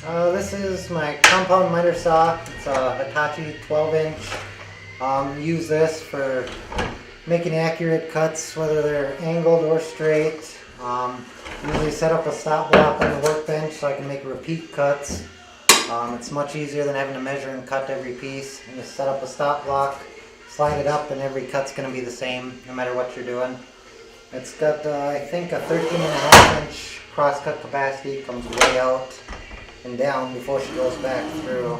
This is my compound miter saw. It's a Hitachi 12-inch. Use this for making accurate cuts, whether they're angled or straight. Usually set up a stop block on the workbench so I can make repeat cuts. It's much easier than having to measure and cut every piece. And just set up a stop block, slide it up, and every cut's going to be the same no matter what you're doing. It's got, I think, a 13.5-inch crosscut capacity. Comes way out and down before she goes back through.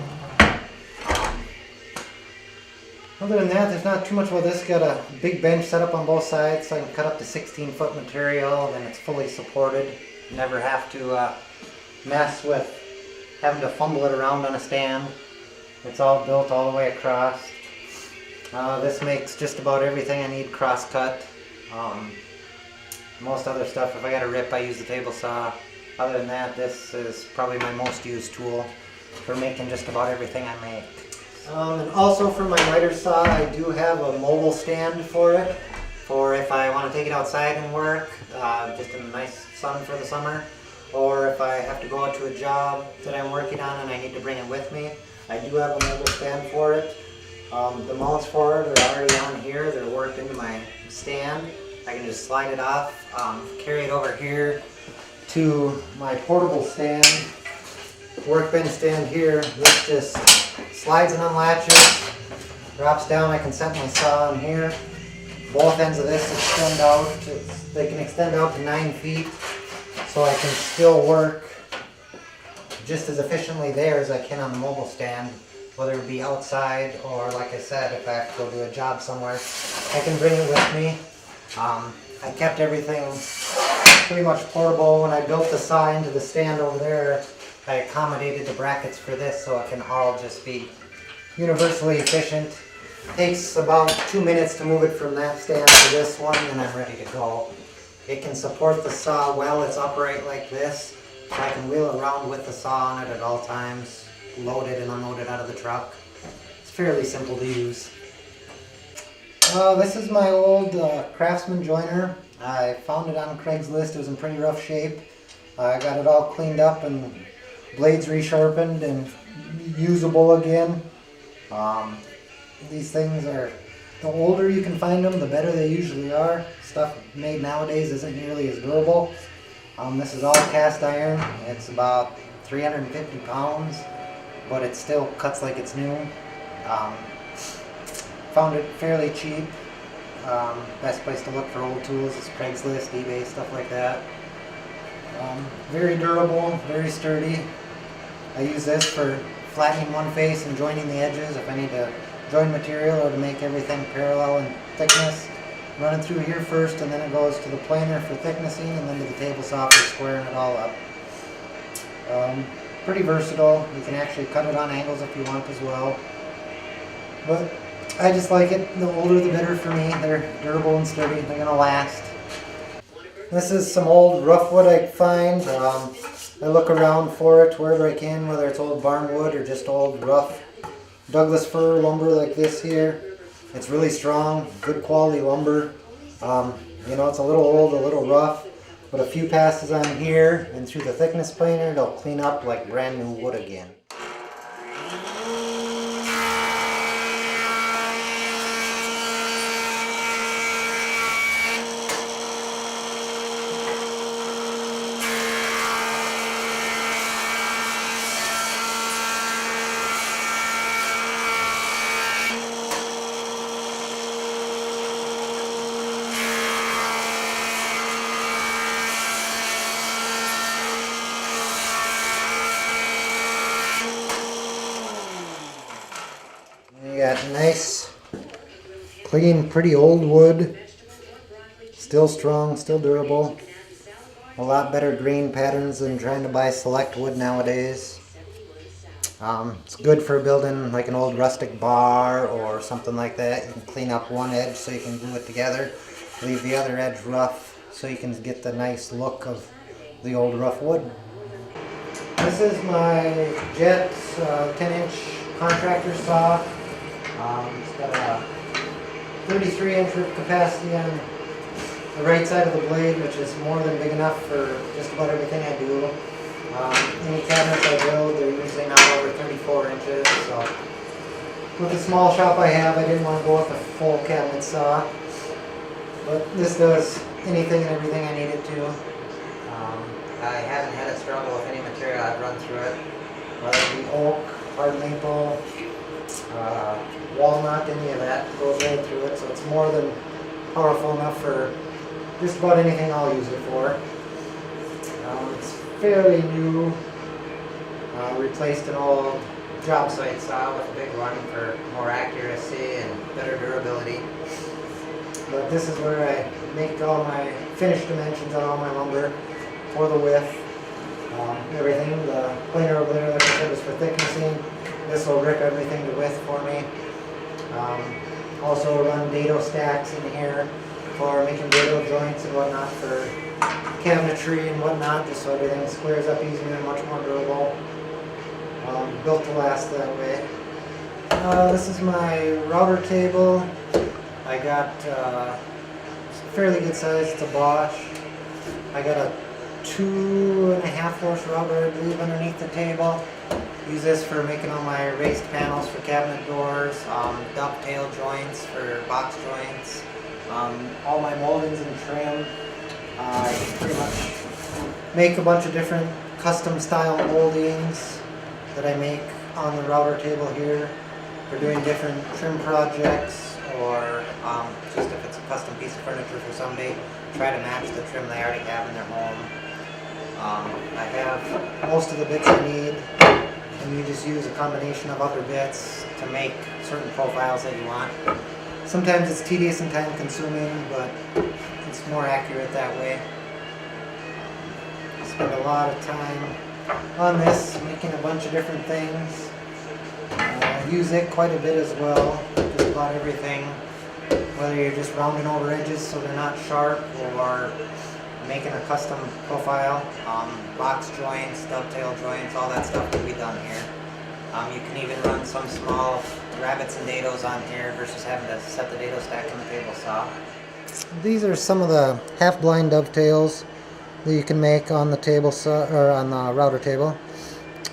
Other than that, there's not too much about this. Got a big bench set up on both sides so I can cut up to 16-foot material, and it's fully supported. Never have to mess with having to fumble it around on a stand. It's all built all the way across. This makes just about everything I need cross-cut. Most other stuff, if I got a rip, I use the table saw. Other than that, this is probably my most used tool for making just about everything I make. And also for my miter saw, I do have a mobile stand for it, for if I want to take it outside and work, just in a nice sun for the summer, or if I have to go out to a job that I'm working on and I need to bring it with me. I do have a mobile stand for it. The mounts for it are already on here. They're worked into my stand. I can just slide it off, carry it over here to my portable stand, workbench stand here. This just slides and unlatches, drops down. I can set my saw in here. Both ends of this extend out. They can extend out to 9 feet, so I can still work just as efficiently there as I can on the mobile stand, whether it be outside or, like I said, if I have to go do a job somewhere, I can bring it with me. I kept everything pretty much portable. When I built the saw into the stand over there, I accommodated the brackets for this so it can all just be universally efficient. Takes about 2 minutes to move it from that stand to this one, and I'm ready to go. It can support the saw well. It's upright like this, so I can wheel around with the saw on it at all times, load it and unload it out of the truck. It's fairly simple to use. This is my old Craftsman joiner. I found it on Craigslist. It was in pretty rough shape. I got it all cleaned up and blades resharpened and usable again. These things are, the older you can find them, the better they usually are. Stuff made nowadays isn't nearly as durable. This is all cast iron. It's about 350 pounds, but it still cuts like it's new. Found it fairly cheap. Best place to look for old tools is Craigslist, eBay, stuff like that. Very durable, very sturdy. I use this for flattening one face and joining the edges if I need to join material or to make everything parallel in thickness. Run it through here first, and then it goes to the planer for thicknessing, and then to the table saw for squaring it all up. Pretty versatile. You can actually cut it on angles if you want as well. But I just like it. The older the better for me. They're durable and sturdy. They're going to last. This is some old rough wood I find. I look around for it wherever I can, whether it's old barn wood or just old rough Douglas fir lumber like this here. It's really strong, good quality lumber. You know, it's a little old, a little rough, but a few passes on here and through the thickness planer, it'll clean up like brand new wood again. You got nice, clean, pretty old wood. Still strong, still durable. A lot better grain patterns than trying to buy select wood nowadays. It's good for building like an old rustic bar or something like that. You can clean up one edge so you can glue it together. Leave the other edge rough so you can get the nice look of the old rough wood. This is my Jet 10-inch contractor saw. It's got a 33-inch rip capacity on the right side of the blade, which is more than big enough for just about everything I do. Any cabinets I build, 4 inches. So with the small shop I have, I didn't want to go with a full cabinet saw. But this does anything and everything I need it to. I haven't had a struggle with any material I've run through it. Whether it be oak, hard maple, walnut, any of that goes right through it. So it's more than powerful enough for just about anything I'll use it for. It's fairly new. Replaced an old job site saw with a big one for more accuracy and better durability. But this is where I make all my finished dimensions on all my lumber for the width. Everything, the planer over there, like I said, is for thicknessing. This will rip everything to width for me. Also run dado stacks in here for making dado joints and whatnot for cabinetry and whatnot, just so everything squares up easier and much more durable. Built to last that way. This is my router table. I got fairly good size. It's a Bosch. I got a 2.5 horse router, I believe, underneath the table. Use this for making all my raised panels for cabinet doors, dovetail joints for box joints, all my moldings and trim. I pretty much make a bunch of different custom style moldings that I make on the router table here for doing different trim projects, or just if it's a custom piece of furniture for somebody, try to match the trim they already have in their home. I have most of the bits I need, and you just use a combination of other bits to make certain profiles that you want. Sometimes it's tedious and time consuming, but it's more accurate that way. I spend a lot of time on this, making a bunch of different things. I use it quite a bit as well, just about everything. Whether you're just rounding over edges so they're not sharp, or making a custom profile, box joints, dovetail joints, all that stuff can be done here. You can even run some small rabbets and dados on here versus having to set the dado stack in the table saw. These are some of the half-blind dovetails that you can make on the table saw, or on the router table.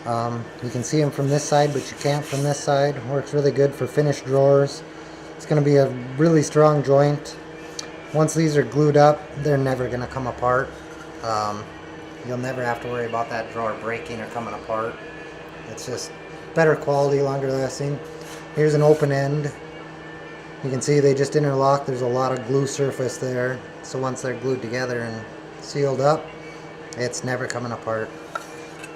You can see them from this side, but you can't from this side. Works really good for finished drawers. It's going to be a really strong joint. Once these are glued up, they're never going to come apart. You'll never have to worry about that drawer breaking or coming apart. It's just better quality, longer lasting. Here's an open end. You can see they just interlock. There's a lot of glue surface there. So once they're glued together and sealed up, it's never coming apart.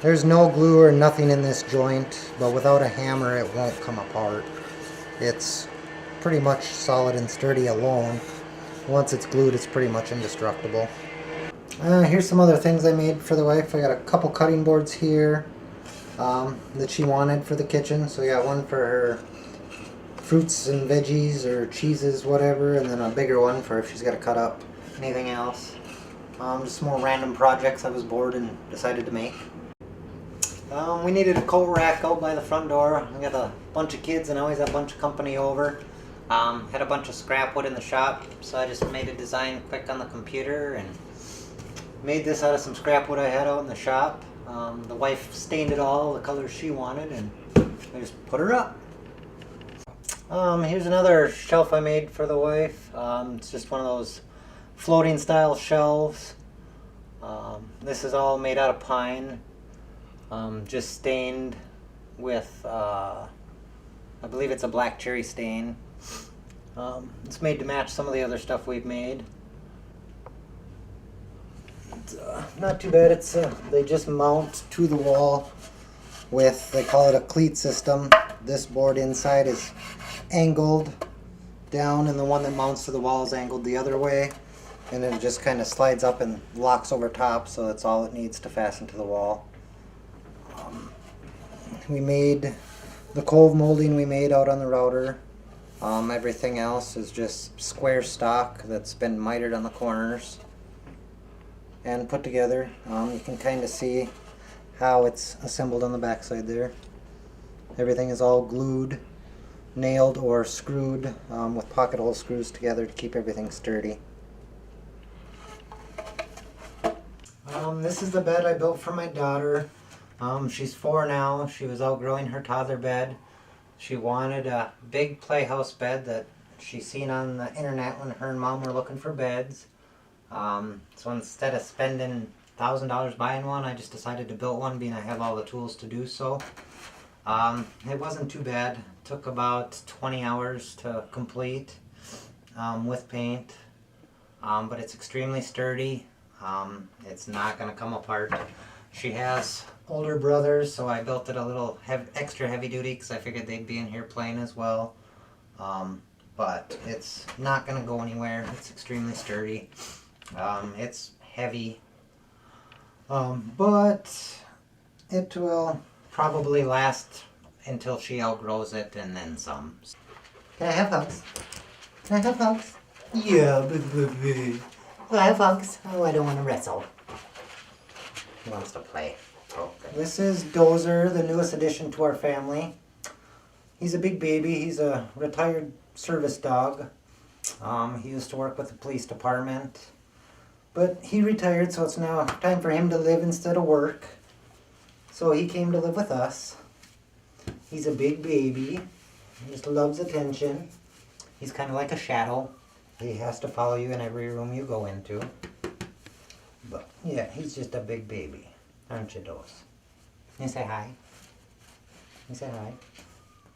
There's no glue or nothing in this joint, but without a hammer it won't come apart. It's pretty much solid and sturdy alone. Once it's glued, it's pretty much indestructible. Here's some other things I made for the wife. I got a couple cutting boards here that she wanted for the kitchen. So I got one for her fruits and veggies or cheeses, whatever, and then a bigger one for if she's got to cut up anything else. Just more random projects I was bored and decided to make. We needed a coat rack out by the front door. I got a bunch of kids and I always have a bunch of company over. Had a bunch of scrap wood in the shop, so I just made a design quick on the computer and made this out of some scrap wood I had out in the shop. The wife stained it all the colors she wanted, and I just put her up. Here's another shelf I made for the wife. It's just one of those floating style shelves. This is all made out of pine, just stained with I believe it's a black cherry stain. It's made to match some of the other stuff we've made. It's, not too bad. It's they just mount to the wall with, they call it a cleat system. This board inside is angled down, and the one that mounts to the wall is angled the other way, and then it just kind of slides up and locks over top, so that's all it needs to fasten to the wall. We made the cove molding we made out on the router. Everything else is just square stock that's been mitered on the corners and put together. You can kind of see how it's assembled on the back side there. Everything is all glued, nailed, or screwed with pocket hole screws together to keep everything sturdy. This is the bed I built for my daughter. She's 4 now. She was outgrowing her toddler bed. She wanted a big playhouse bed that she seen on the internet when her and mom were looking for beds. So instead of spending $1,000 buying one, I just decided to build one, being I have all the tools to do so. It wasn't too bad. It took about 20 hours to complete with paint, but it's extremely sturdy. It's not going to come apart. She has older brothers, so I built it a little extra heavy duty because I figured they'd be in here playing as well. But it's not going to go anywhere. It's extremely sturdy. It's heavy, but it will probably last until she outgrows it and then some. Can I have hugs? Can I have hugs? Yeah, baby. Can I have hugs? Oh, I don't want to wrestle. He wants to play. Okay. This is Dozer, the newest addition to our family. He's a big baby. He's a retired service dog. He used to work with the police department. But he retired, so it's now time for him to live instead of work. So he came to live with us. He's a big baby. He just loves attention. He's kind of like a shadow. He has to follow you in every room you go into. But yeah, he's just a big baby. Aren't you, Doze? You say hi? You say hi?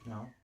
No?